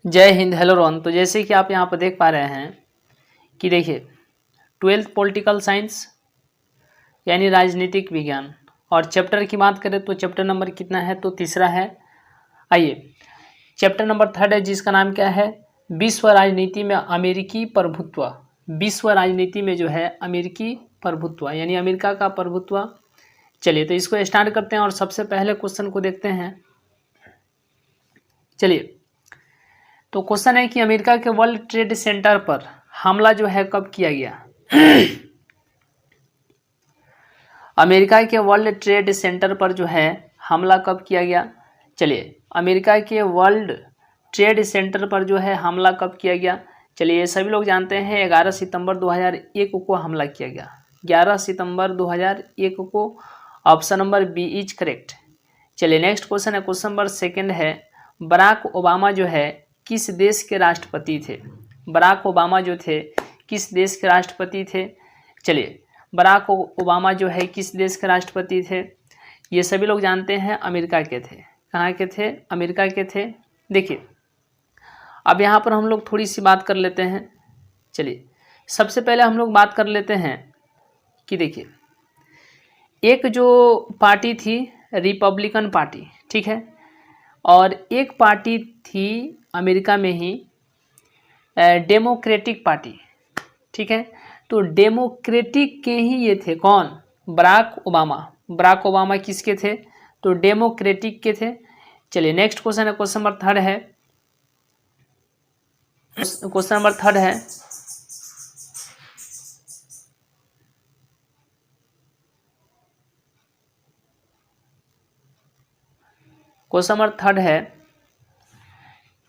जय हिंद। हेलो रोहन। तो जैसे कि आप यहाँ पर देख पा रहे हैं कि देखिए 12th पॉलिटिकल साइंस यानी राजनीतिक विज्ञान, और चैप्टर की बात करें तो चैप्टर नंबर कितना है, तो तीसरा है। आइए, चैप्टर नंबर 3 है जिसका नाम क्या है, विश्व राजनीति में अमेरिकी प्रभुत्व। विश्व राजनीति में जो है अमेरिकी प्रभुत्व यानी अमेरिका का प्रभुत्व। चलिए तो इसको स्टार्ट करते हैं और सबसे पहले क्वेश्चन को देखते हैं। चलिए, तो क्वेश्चन है कि अमेरिका के वर्ल्ड ट्रेड सेंटर पर हमला जो है कब किया गया। अमेरिका के वर्ल्ड ट्रेड सेंटर पर जो है हमला कब किया गया। चलिए, अमेरिका के वर्ल्ड ट्रेड सेंटर पर जो है हमला कब किया गया। चलिए, ये सभी लोग जानते हैं 11 सितंबर 2001 को हमला किया गया। 11 सितंबर 2001 को। Option number B is correct. चलिए, नेक्स्ट क्वेश्चन है, क्वेश्चन नंबर 2 है, बराक ओबामा जो है किस देश के राष्ट्रपति थे। बराक ओबामा जो थे किस देश के राष्ट्रपति थे। चलिए, बराक ओबामा जो है किस देश के राष्ट्रपति थे। ये सभी लोग जानते हैं अमेरिका के थे। कहाँ के थे, अमेरिका के थे। देखिए, अब यहाँ पर हम लोग थोड़ी सी बात कर लेते हैं। चलिए, सबसे पहले हम लोग बात कर लेते हैं कि देखिए, एक जो पार्टी थी रिपब्लिकन पार्टी, ठीक है, और एक पार्टी थी अमेरिका में ही डेमोक्रेटिक पार्टी, ठीक है। तो डेमोक्रेटिक के ही ये थे कौन, बराक ओबामा। बराक ओबामा किसके थे, तो डेमोक्रेटिक के थे। चलिए, नेक्स्ट क्वेश्चन है, क्वेश्चन नंबर 3 है। क्वेश्चन नंबर 3 है, क्वेश्चन नंबर 3 है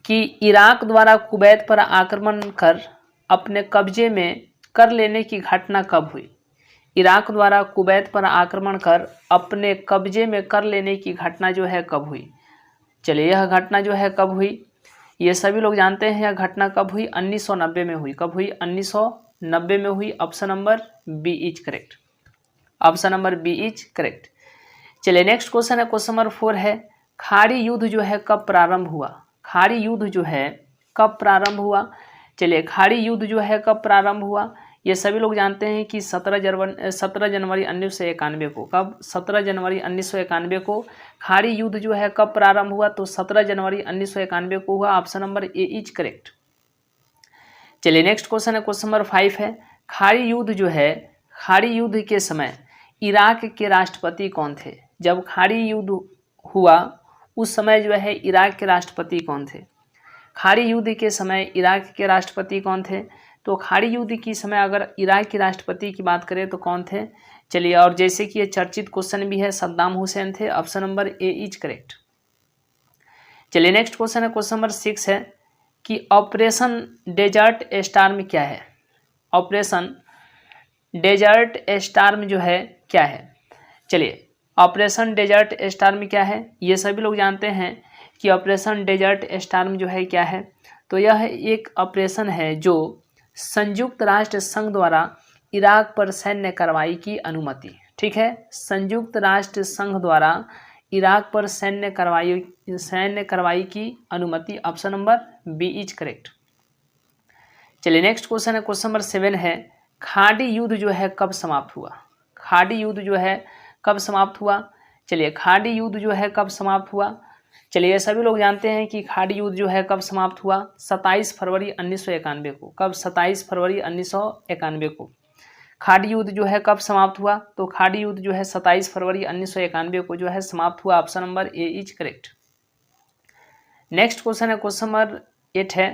कि इराक द्वारा कुवैत पर आक्रमण कर अपने कब्जे में कर लेने की घटना कब हुई। इराक द्वारा कुवैत पर आक्रमण कर अपने कब्जे में कर लेने की घटना जो है कब हुई। चलिए, यह घटना जो है कब हुई, ये सभी लोग जानते हैं। यह घटना कब हुई, 1990 में हुई। कब हुई, 1990 में हुई। Option number B is correct. Option number B is correct. चलिए, नेक्स्ट क्वेश्चन है, क्वेश्चन नंबर 4 है, खाड़ी युद्ध जो है कब प्रारंभ हुआ। खाड़ी युद्ध जो है कब प्रारंभ हुआ। चलिए, खाड़ी युद्ध जो है कब प्रारंभ हुआ, ये सभी लोग जानते हैं कि 17 जनवरी 1991 को। कब, 17 जनवरी 1991 को खाड़ी युद्ध जो है कब प्रारंभ हुआ, तो 17 जनवरी 1991 को हुआ। Option number A is correct. चलिए, नेक्स्ट क्वेश्चन है, क्वेश्चन नंबर 5 है, खाड़ी युद्ध जो है, खाड़ी युद्ध के समय इराक के राष्ट्रपति कौन थे। जब खाड़ी युद्ध हुआ उस समय जो है इराक के राष्ट्रपति कौन थे। खाड़ी युद्ध के समय इराक के राष्ट्रपति कौन थे, तो खाड़ी युद्ध के समय अगर इराक के राष्ट्रपति की बात करें तो कौन थे। चलिए, और जैसे कि ये चर्चित क्वेश्चन भी है, सद्दाम हुसैन थे। Option number A is correct. चलिए, नेक्स्ट क्वेश्चन है, क्वेश्चन नंबर 6 है कि ऑपरेशन डेजर्ट स्टार्म क्या है। ऑपरेशन डेजर्ट स्टार्म जो है क्या है। चलिए, ऑपरेशन डेजर्ट स्टार्म क्या है, ये सभी लोग जानते हैं कि ऑपरेशन डेजर्ट स्टार्म जो है क्या है। तो यह एक ऑपरेशन है जो संयुक्त राष्ट्र संघ द्वारा इराक पर सैन्य कार्रवाई की अनुमति, ठीक है, संयुक्त राष्ट्र संघ द्वारा इराक पर सैन्य कार्रवाई की अनुमति। Option number B is correct. चलिए, नेक्स्ट क्वेश्चन है, क्वेश्चन नंबर 7 है, खाड़ी युद्ध जो है कब समाप्त हुआ। खाड़ी युद्ध जो है कब समाप्त हुआ। चलिए, खाड़ी युद्ध जो है कब समाप्त हुआ। चलिए, सभी लोग जानते हैं कि खाड़ी युद्ध जो है कब समाप्त हुआ, 27 फरवरी 1991 को। कब, 27 फरवरी 1991 को खाड़ी युद्ध जो है कब समाप्त हुआ, तो खाड़ी युद्ध जो है 27 फरवरी 1991 को जो है समाप्त हुआ। Option number A is correct. Next question है, क्वेश्चन नंबर 8 है,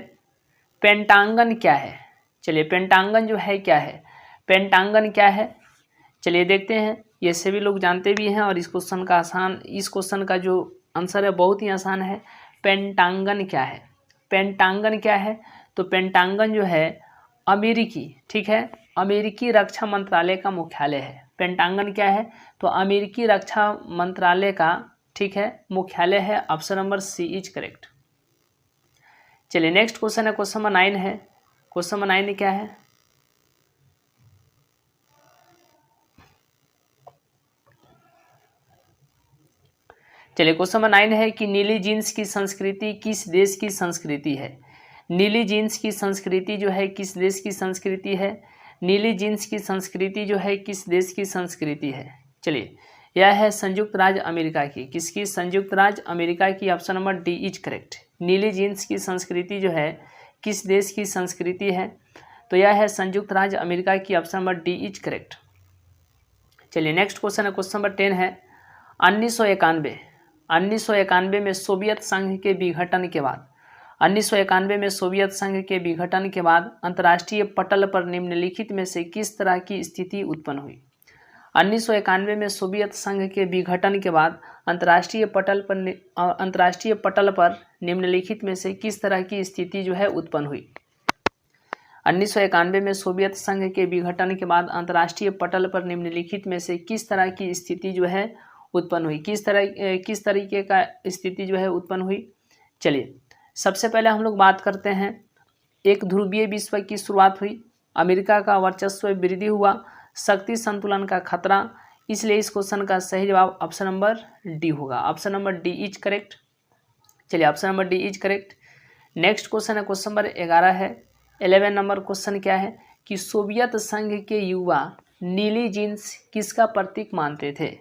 पेंटांगन क्या है। चलिए, पेंटांगन जो है क्या है, पेंटांगन क्या है। चलिए, देखते हैं। ये सभी लोग जानते भी हैं और इस क्वेश्चन का जो आंसर है बहुत ही आसान है। पेंटांगन क्या है, पेंटांगन क्या है, तो पेंटांगन जो है अमेरिकी, ठीक है, अमेरिकी रक्षा मंत्रालय का मुख्यालय है। पेंटांगन क्या है, तो अमेरिकी रक्षा मंत्रालय का, ठीक है, मुख्यालय है। Option number C is correct. चलिए, नेक्स्ट क्वेश्चन है, क्वेश्चन नंबर 9 है। क्वेश्चन नंबर 9 क्या है, चलिए, क्वेश्चन नंबर 9 है कि नीली जीन्स की संस्कृति किस देश की संस्कृति है। नीली जीन्स की संस्कृति जो है किस देश की संस्कृति है? नीली जीन्स की संस्कृति जो है किस देश की संस्कृति है? चलिए, यह है संयुक्त राज्य अमेरिका की। किसकी? संयुक्त राज्य अमेरिका की। Option number D is correct. नीली जीन्स की संस्कृति जो है किस देश की संस्कृति है? तो यह है संयुक्त राज्य अमेरिका की। Option number D is correct. चलिए, नेक्स्ट क्वेश्चन है, क्वेश्चन नंबर 10 है 1991 में सोवियत संघ के विघटन के बाद 1991 में सोवियत संघ के विघटन के बाद अंतर्राष्ट्रीय पटल पर निम्नलिखित में से किस तरह की स्थिति उत्पन्न हुई? 1991 में सोवियत संघ के विघटन के बाद अंतर्राष्ट्रीय पटल पर निम्नलिखित में से किस तरह की स्थिति जो है उत्पन्न हुई? 1991 में सोवियत संघ के विघटन के बाद अंतर्राष्ट्रीय पटल पर निम्नलिखित में से किस तरह की स्थिति जो है उत्पन्न हुई? किस तरीके का स्थिति जो है उत्पन्न हुई? चलिए, सबसे पहले हम लोग बात करते हैं, एक ध्रुवीय विश्व की शुरुआत हुई, अमेरिका का वर्चस्व वृद्धि हुआ, शक्ति संतुलन का खतरा। इसलिए इस क्वेश्चन का सही जवाब ऑप्शन नंबर डी होगा। Option number D is correct. चलिए, option number D is correct. Next question है, क्वेश्चन नंबर 11 है। 11 नंबर क्वेश्चन क्या है कि सोवियत संघ के युवा नीली जीन्स किसका प्रतीक मानते थे?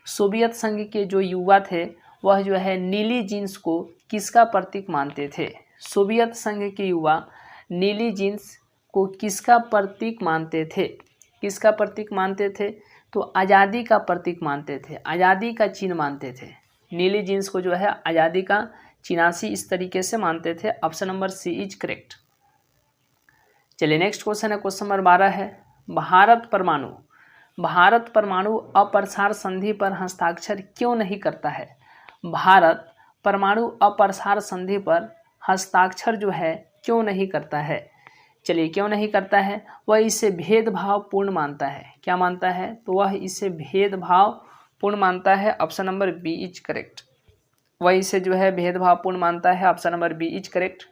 सोवियत संघ के जो युवा थे वह जो है नीली जीन्स को किसका प्रतीक मानते थे? सोवियत संघ के युवा नीली जीन्स को किसका प्रतीक मानते थे? किसका प्रतीक मानते थे? तो आज़ादी का प्रतीक मानते थे, आज़ादी का चिन्ह मानते थे। नीली जीन्स को जो है आज़ादी का चिन्हासी इस तरीके से मानते थे। Option number C is correct. चलिए, नेक्स्ट क्वेश्चन है, क्वेश्चन नंबर 12 है। भारत परमाणु अप्रसार संधि पर हस्ताक्षर क्यों नहीं करता है? भारत परमाणु अप्रसार संधि पर हस्ताक्षर जो है क्यों नहीं करता है? चलिए, क्यों नहीं करता है? वह इसे भेदभावपूर्ण मानता है। क्या मानता है? तो वह इसे भेदभावपूर्ण मानता है। Option number B is correct. वह इसे जो है भेदभावपूर्ण मानता है। Option number B is correct.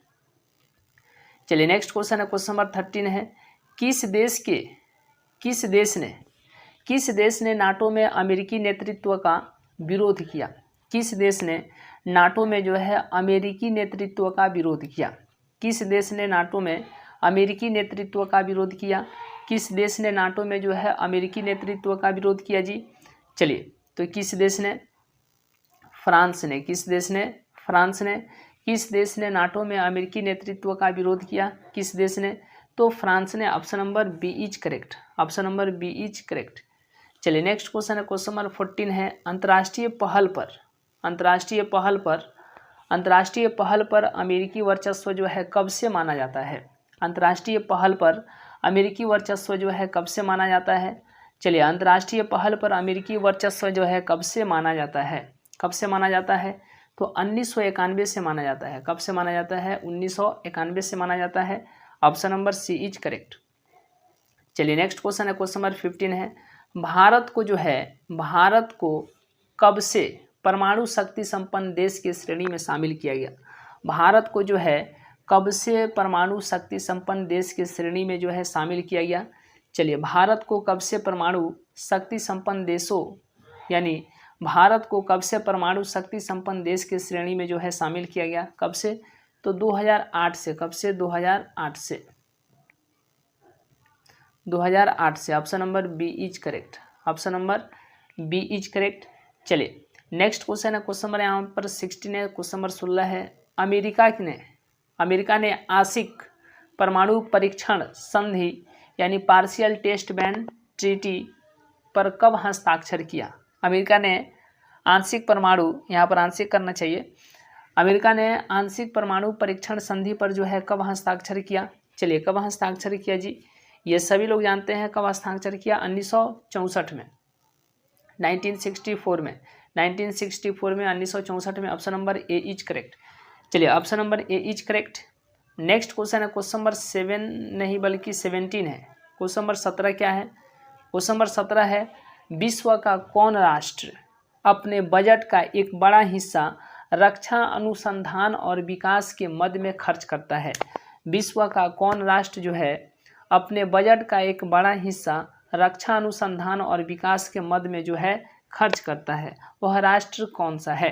चलिए, नेक्स्ट क्वेश्चन है, क्वेश्चन नंबर 13 है। किस देश ने नाटो में अमेरिकी नेतृत्व का विरोध किया? किस देश ने नाटो में जो है अमेरिकी नेतृत्व का विरोध किया? किस देश ने नाटो में अमेरिकी नेतृत्व का विरोध किया? किस देश ने नाटो में जो है अमेरिकी नेतृत्व का विरोध किया जी? चलिए, तो किस देश ने? फ्रांस ने। किस देश ने? फ्रांस ने। किस देश ने नाटो में अमेरिकी नेतृत्व का विरोध किया? किस देश ने? तो फ्रांस ने। Option number B is correct. Option number B is correct. चलिए, नेक्स्ट क्वेश्चन है, क्वेश्चन नंबर 14 है। अंतर्राष्ट्रीय पहल पर अमेरिकी वर्चस्व जो है कब से माना जाता है? अंतर्राष्ट्रीय पहल पर अमेरिकी वर्चस्व जो है कब से माना जाता है? चलिए, अंतर्राष्ट्रीय पहल पर अमेरिकी वर्चस्व जो है कब से माना जाता है? कब से माना जाता है? तो 1991 से माना जाता है। कब से माना जाता है? 1991 से माना जाता है। Option number C is correct. चलिए, नेक्स्ट क्वेश्चन है, क्वेश्चन नंबर 15 है। भारत को कब से परमाणु शक्ति संपन्न देश की श्रेणी में शामिल किया गया? भारत को जो है कब से परमाणु शक्ति संपन्न देश की श्रेणी में जो है शामिल किया गया? चलिए, भारत को कब से परमाणु शक्ति संपन्न देशों यानी भारत को कब से परमाणु शक्ति संपन्न देश की श्रेणी में जो है शामिल किया गया? कब से? तो 2008 से। कब से? 2008 से। 2008 से। Option number B is correct. Option number B is correct. चलिए, नेक्स्ट क्वेश्चन है, क्वेश्चन नंबर यहाँ पर 16 है, क्वेश्चन नंबर 16 है। अमेरिका ने आंशिक परमाणु परीक्षण संधि यानी पार्शियल टेस्ट बैन ट्रीटी पर कब हस्ताक्षर किया? अमेरिका ने आंशिक परमाणु, यहाँ पर आंशिक करना चाहिए, अमेरिका ने आंशिक परमाणु परीक्षण संधि पर जो है कब हस्ताक्षर किया? चलिए, कब हस्ताक्षर किया जी? ये सभी लोग जानते हैं कब हस्ताक्षर किया। 1964 में, 1964 में, 1964 में, 1964 में। Option number A is correct. चलिए, option number A is correct. Next question है, क्वेश्चन नंबर 7 नहीं बल्कि 17 है। क्वेश्चन नंबर 17 क्या है? क्वेश्चन नंबर 17 है, विश्व का कौन राष्ट्र अपने बजट का एक बड़ा हिस्सा रक्षा अनुसंधान और विकास के मद में खर्च करता है? विश्व का कौन राष्ट्र जो है अपने बजट का एक बड़ा हिस्सा रक्षा अनुसंधान और विकास के मद में जो है खर्च करता है? वह राष्ट्र कौन सा है?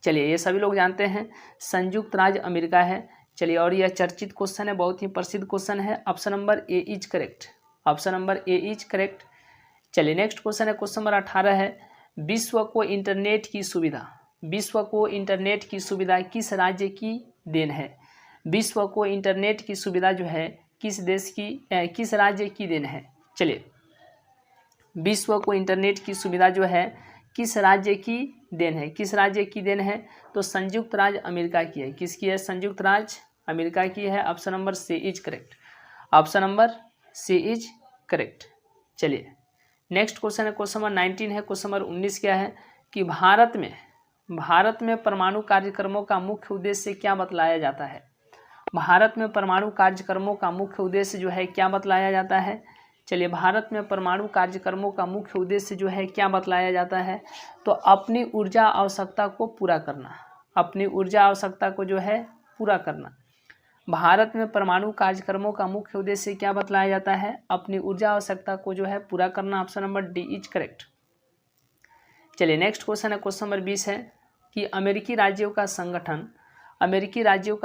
चलिए, ये सभी लोग जानते हैं संयुक्त राज्य अमेरिका है। चलिए, और यह चर्चित क्वेश्चन है, बहुत ही प्रसिद्ध क्वेश्चन है। Option number A is correct, option number A is correct. चलिए नेक्स्ट क्वेश्चन है, क्वेश्चन नंबर 18 है, विश्व को इंटरनेट की सुविधा, विश्व को इंटरनेट की सुविधा किस राज्य की देन है? विश्व को इंटरनेट की सुविधा जो है किस देश की, किस राज्य की देन है? चलिए, विश्व को इंटरनेट की सुविधा जो है किस राज्य की देन है? किस राज्य की देन है? तो संयुक्त राज्य अमेरिका की है। किसकी है? संयुक्त राज्य अमेरिका की है। Option number C is correct, option number C is correct. चलिए नेक्स्ट क्वेश्चन है, क्वेश्चन नंबर 19 है। क्वेश्चन नंबर 19 क्या है कि भारत में परमाणु कार्यक्रमों का मुख्य उद्देश्य क्या बतलाया जाता है? भारत में परमाणु कार्यक्रमों का मुख्य उद्देश्य जो है क्या बतलाया जाता है? चलिए, भारत में परमाणु कार्यक्रमों का मुख्य उद्देश्य जो है क्या बतलाया जाता है? तो अपनी ऊर्जा आवश्यकता को पूरा करना, अपनी ऊर्जा आवश्यकता को जो है पूरा करना। भारत में परमाणु कार्यक्रमों का मुख्य उद्देश्य क्या बतलाया जाता है? अपनी ऊर्जा आवश्यकता को जो है पूरा करना। Option number D is correct. चलिए नेक्स्ट क्वेश्चन है, क्वेश्चन नंबर 20 है कि अमेरिकी राज्यों का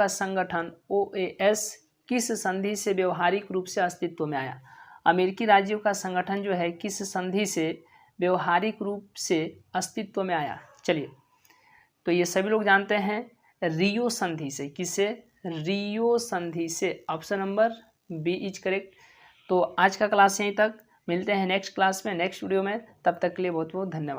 संगठन OAS किस संधि से व्यवहारिक रूप से अस्तित्व में आया? अमेरिकी राज्यों का संगठन जो है किस संधि से व्यवहारिक रूप से अस्तित्व में आया? चलिए, तो ये सभी लोग जानते हैं रियो संधि से। किससे? रियो संधि से। Option number B is correct. तो आज का क्लास यहीं तक, मिलते हैं नेक्स्ट क्लास में, नेक्स्ट वीडियो में। तब तक के लिए बहुत बहुत धन्यवाद।